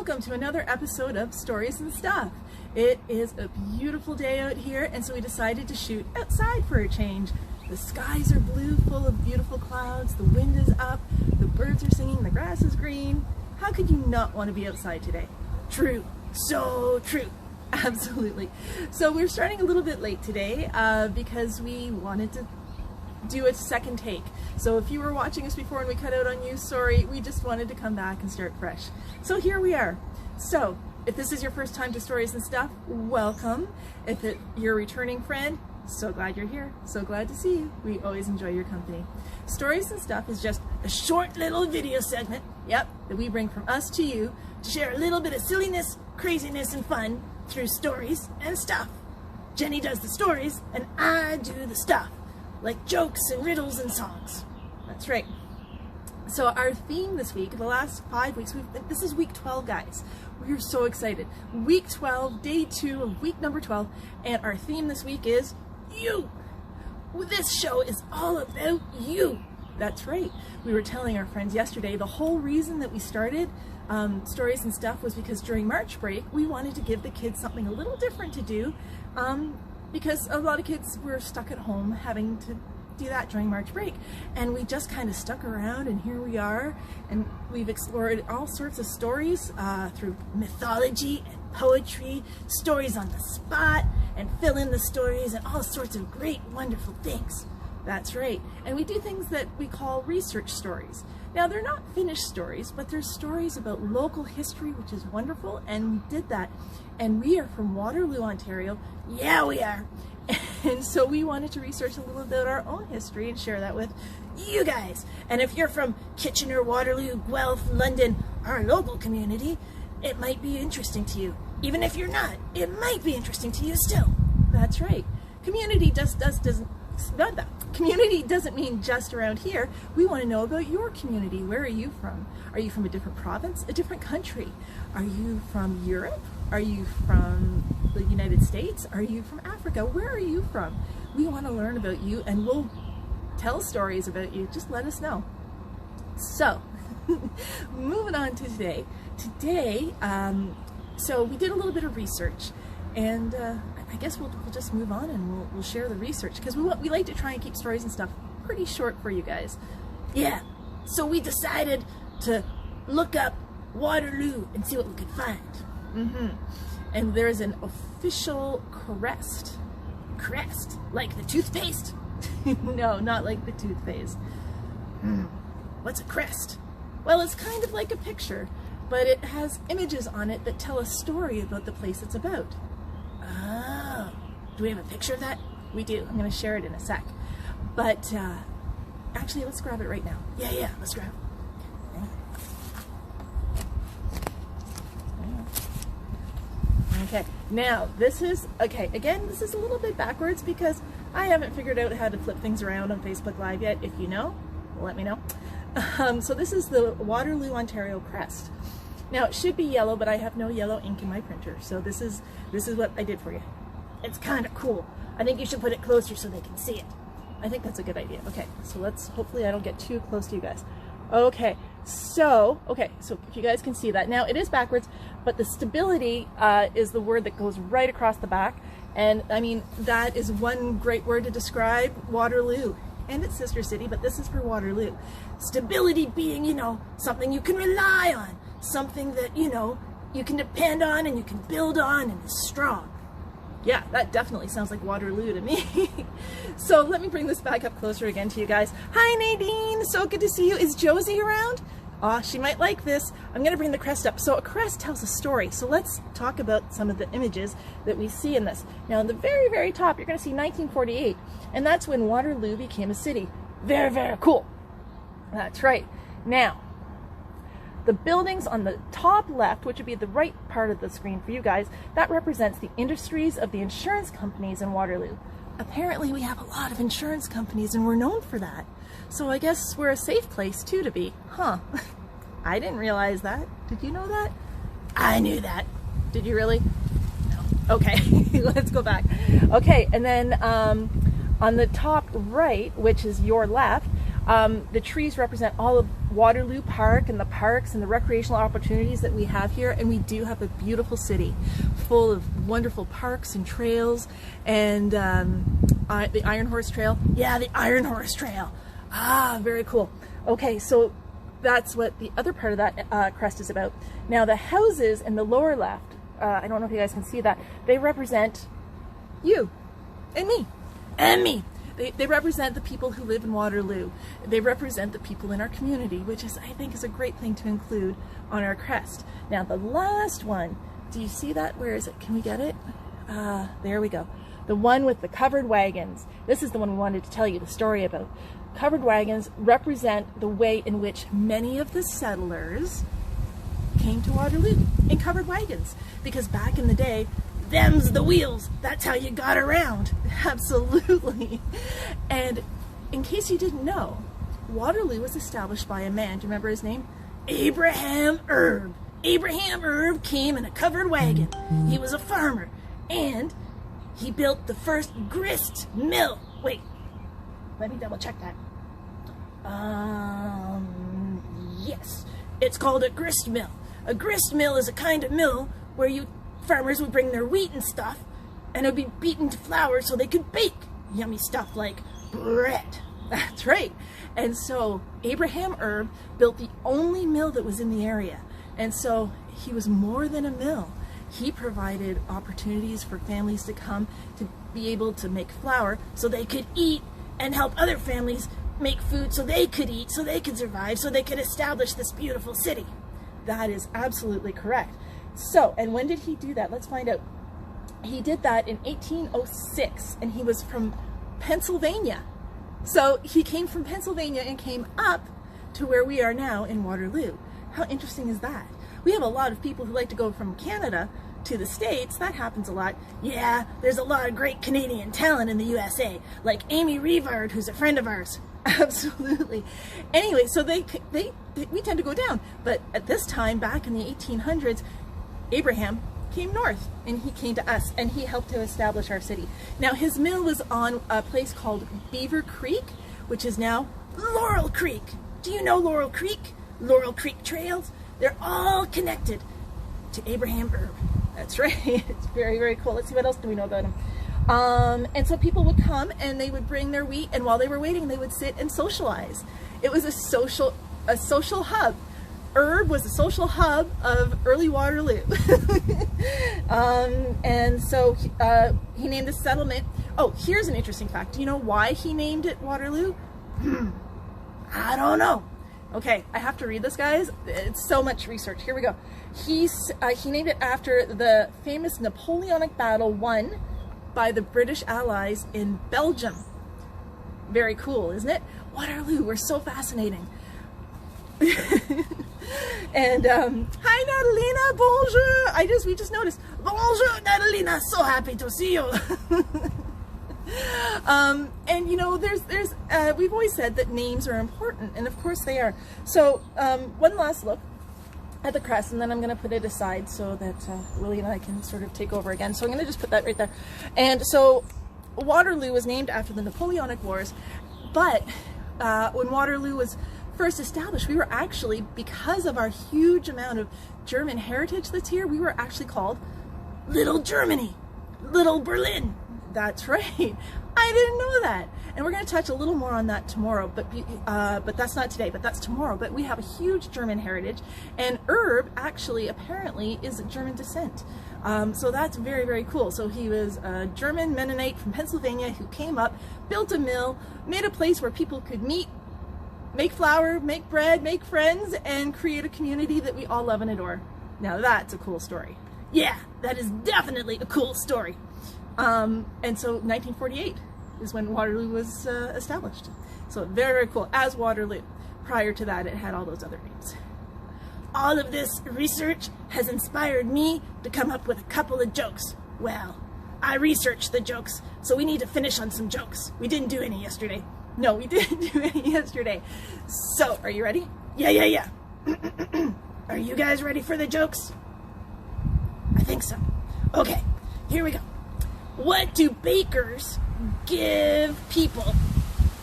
welcome to another episode of Stories and Stuff. It is a beautiful day out here, and so we decided to shoot outside for a change. The skies are blue, full of beautiful clouds, the wind is up, the birds are singing, the grass is green. How could you not want to be outside today? True, so true. Absolutely. So we're starting a little bit late today because we wanted to do a second take. So if you were watching us before and we cut out on you, sorry, we just wanted to come back and start fresh. So here we are. So if this is your first time to Stories and Stuff, welcome. If you're a returning friend, so glad you're here. So glad to see you. We always enjoy your company. Stories and Stuff is just a short little video segment, that we bring from us to you to share a little bit of silliness, craziness, and fun through stories and stuff. Jenny does the stories and I do the stuff, like jokes and riddles and songs. That's right. So our theme this week, the last 5 weeks, this is week 12, guys. We're so excited. Week 12, day 2 of week number 12, and our theme this week is you. This show is all about you. That's right. We were telling our friends yesterday the whole reason that we started Stories and Stuff was because during March break we wanted to give the kids something a little different to do because a lot of kids were stuck at home having to do that during March break, and we just kind of stuck around, and here we are, and we've explored all sorts of stories through mythology and poetry, stories on the spot, and fill in the stories, and all sorts of great wonderful things. That's right. And we do things that we call research stories. Now, they're not finished stories, but they're stories about local history, which is wonderful, and we did that. And we are from Waterloo, Ontario. Yeah, we are. And so we wanted to research a little about our own history and share that with you guys. And if you're from Kitchener, Waterloo, Guelph, London, our local community, it might be interesting to you. Even if you're not, it might be interesting to you still. That's right. Community Community doesn't mean just around here. We want to know about your community. Where are you from? Are you from a different province, a different country? Are you from Europe? Are you from the United States? Are you from Africa? Where are you from? We want to learn about you, and we'll tell stories about you. Just let us know. So, moving on to today. So we did a little bit of research, and I guess we'll just move on and we'll share the research, because we like to try and keep Stories and Stuff pretty short for you guys. Yeah, so we decided to look up Waterloo and see what we could find. And there's an official crest, like the toothpaste? No, not like the toothpaste. What's a crest? Well, it's kind of like a picture, but it has images on it that tell a story about the place it's about. Oh, do we have a picture of that? We do. I'm going to share it in a sec. But actually, let's grab it right now. Yeah, let's grab it. Okay, now this is, again, this is a little bit backwards because I haven't figured out how to flip things around on Facebook Live yet. If you know, let me know. So this is the Waterloo, Ontario crest. Now it should be yellow, but I have no yellow ink in my printer, so this is what I did for you. It's kind of cool. I think you should put it closer so they can see it. I think that's a good idea. Okay, so hopefully I don't get too close to you guys. Okay, so if you guys can see that. Now it is backwards, but the stability is the word that goes right across the back. And I mean, that is one great word to describe Waterloo and its sister city, but this is for Waterloo. Stability being, something you can rely on, something that, you can depend on and you can build on and is strong. Yeah, that definitely sounds like Waterloo to me. So let me bring this back up closer again to you guys. Hi Nadine, so good to see you. Is Josie around? She might like this. I'm gonna bring the crest up. So a crest tells a story. So let's talk about some of the images that we see in this. Now in the very, very top, you're gonna see 1948, and that's when Waterloo became a city. Very, very cool. That's right. Now, the buildings on the top left, which would be the right part of the screen for you guys, that represents the industries of the insurance companies in Waterloo. Apparently we have a lot of insurance companies and we're known for that. So I guess we're a safe place too to be. Huh. I didn't realize that. Did you know that? I knew that. Did you really? No. Okay, let's go back. Okay, and then on the top right, which is your left, the trees represent all of Waterloo Park and the parks and the recreational opportunities that we have here, and we do have a beautiful city full of wonderful parks and trails, and the Iron Horse Trail. Yeah, the Iron Horse Trail. Ah, very cool. Okay, so that's what the other part of that crest is about. Now the houses in the lower left, I don't know if you guys can see that, they represent you and me and me. They represent the people who live in Waterloo. They represent the people in our community, which is, I think, is a great thing to include on our crest. Now the last one, do you see that? Where is it? Can we get it? There we go. The one with the covered wagons. This is the one we wanted to tell you the story about. Covered wagons represent the way in which many of the settlers came to Waterloo in covered wagons. Because back in the day, them's the wheels. That's how you got around. Absolutely. And in case you didn't know, Waterloo was established by a man. Do you remember his name? Abraham Erb. Abraham Erb came in a covered wagon. He was a farmer, and he built the first grist mill. Wait, let me double check that. Yes, it's called a grist mill. A grist mill is a kind of mill where farmers would bring their wheat and stuff, and it would be beaten to flour so they could bake yummy stuff like bread. That's right. And so Abraham Erb built the only mill that was in the area. And so he was more than a mill. He provided opportunities for families to come to be able to make flour so they could eat, and help other families make food so they could eat, so they could survive, so they could establish this beautiful city. That is absolutely correct. So, and when did he do that? Let's find out. He did that in 1806, and he was from Pennsylvania. So he came from Pennsylvania and came up to where we are now in Waterloo. How interesting is that? We have a lot of people who like to go from Canada to the States. That happens a lot. Yeah, there's a lot of great Canadian talent in the USA, like Amy Revard, who's a friend of ours. Absolutely. Anyway, so we tend to go down. But at this time, back in the 1800s, Abraham came north, and he came to us, and he helped to establish our city. Now, his mill was on a place called Beaver Creek, which is now Laurel Creek. Do you know Laurel Creek? Laurel Creek trails? They're all connected to Abraham Erb. That's right. It's very, very cool. Let's see, what else do we know about him? And so people would come, and they would bring their wheat, and while they were waiting, they would sit and socialize. It was a social hub. Erb was a social hub of early Waterloo. And so he named the settlement. Oh, here's an interesting fact. Do you know why he named it Waterloo? I don't know. Okay, I have to read this, guys. It's so much research. Here we go. He named it after the famous Napoleonic battle won by the British Allies in Belgium. Very cool, isn't it? Waterloo, we're so fascinating. And hi Natalina, bonjour. We just noticed. Bonjour Natalina, so happy to see you. And you know, we've always said that names are important, and of course they are. So one last look at the crest, and then I'm going to put it aside so that Willie and I can sort of take over again. So I'm going to just put that right there. And so Waterloo was named after the Napoleonic Wars, but when Waterloo was first established, we were actually, because of our huge amount of German heritage that's here, we were actually called Little Germany, Little Berlin. That's right. I didn't know that. And we're going to touch a little more on that tomorrow, but that's not today, but that's tomorrow. But we have a huge German heritage, and Erb actually apparently is German descent. So that's very, very cool. So he was a German Mennonite from Pennsylvania who came up, built a mill, made a place where people could meet, make flour, make bread, make friends, and create a community that we all love and adore. Now that's a cool story. Yeah, that is definitely a cool story. And so 1948 is when Waterloo was established. So very, very cool, as Waterloo. Prior to that, it had all those other names. All of this research has inspired me to come up with a couple of jokes. Well, I researched the jokes, so we need to finish on some jokes. We didn't do any yesterday. No, we didn't do any yesterday. So, are you ready? Yeah. Are you guys ready for the jokes? I think so. Okay, here we go. What do bakers give people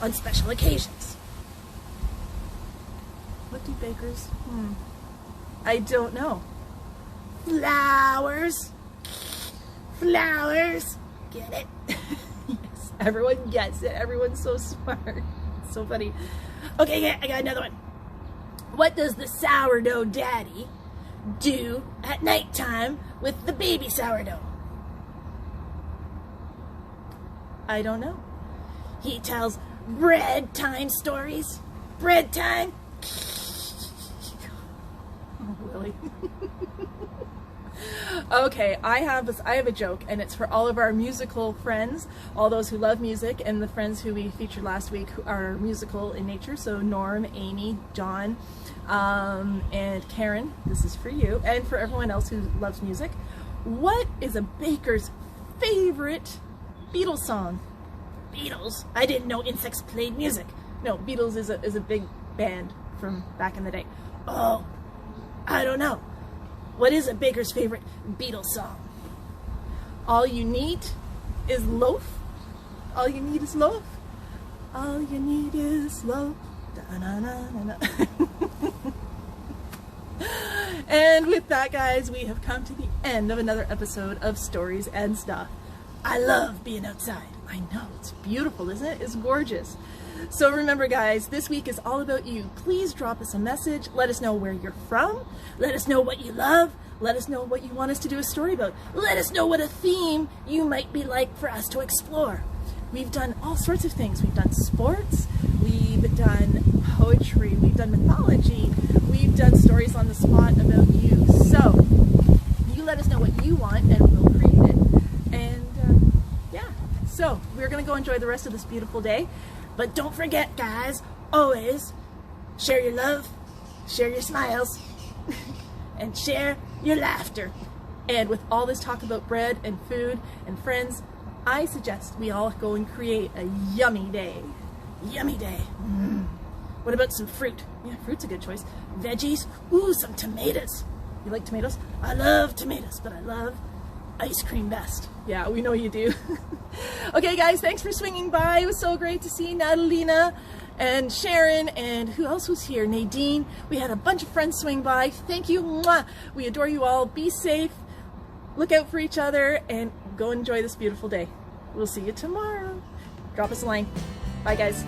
on special occasions? What do bakers? I don't know. Flowers. Flowers. Get it? Yes, everyone gets it. Everyone's so smart. It's so funny. Okay, yeah, I got another one. What does the sourdough daddy do at nighttime with the baby sourdough? I don't know. He tells bread time stories. Bread time. Oh, Willie. Okay, I have a joke, and it's for all of our musical friends, all those who love music, and the friends who we featured last week who are musical in nature. So Norm, Amy, John, and Karen. This is for you, and for everyone else who loves music. What is a baker's favorite Beatles song? Beatles? I didn't know insects played music. No, Beatles is a big band from back in the day. Oh, I don't know. What is a baker's favorite Beatles song? All you need is loaf. All you need is loaf. All you need is loaf. Da-na-na-na-na. And with that, guys, we have come to the end of another episode of Stories and Stuff. I love being outside. I know, it's beautiful, isn't it? It's gorgeous. So remember, guys, this week is all about you. Please drop us a message. Let us know where you're from. Let us know what you love. Let us know what you want us to do a story about. Let us know what a theme you might be like for us to explore. We've done all sorts of things. We've done sports. We've done poetry. We've done mythology. We've done stories on the spot about you. So you let us know what you want, and we'll create it. And yeah, so we're going to go enjoy the rest of this beautiful day. But don't forget, guys, always share your love, share your smiles, and share your laughter. And with all this talk about bread and food and friends, I suggest we all go and create a yummy day. Yummy day. What about some fruit? Yeah, fruit's a good choice. Veggies? Ooh, some tomatoes. You like tomatoes? I love tomatoes, but I love ice cream best. Yeah, we know you do. Okay, guys, thanks for swinging by. It was so great to see Natalina and Sharon, and who else was here? Nadine. We had a bunch of friends swing by. Thank you. Mwah. We adore you all. Be safe. Look out for each other, and go enjoy this beautiful day. We'll see you tomorrow. Drop us a line. Bye, guys.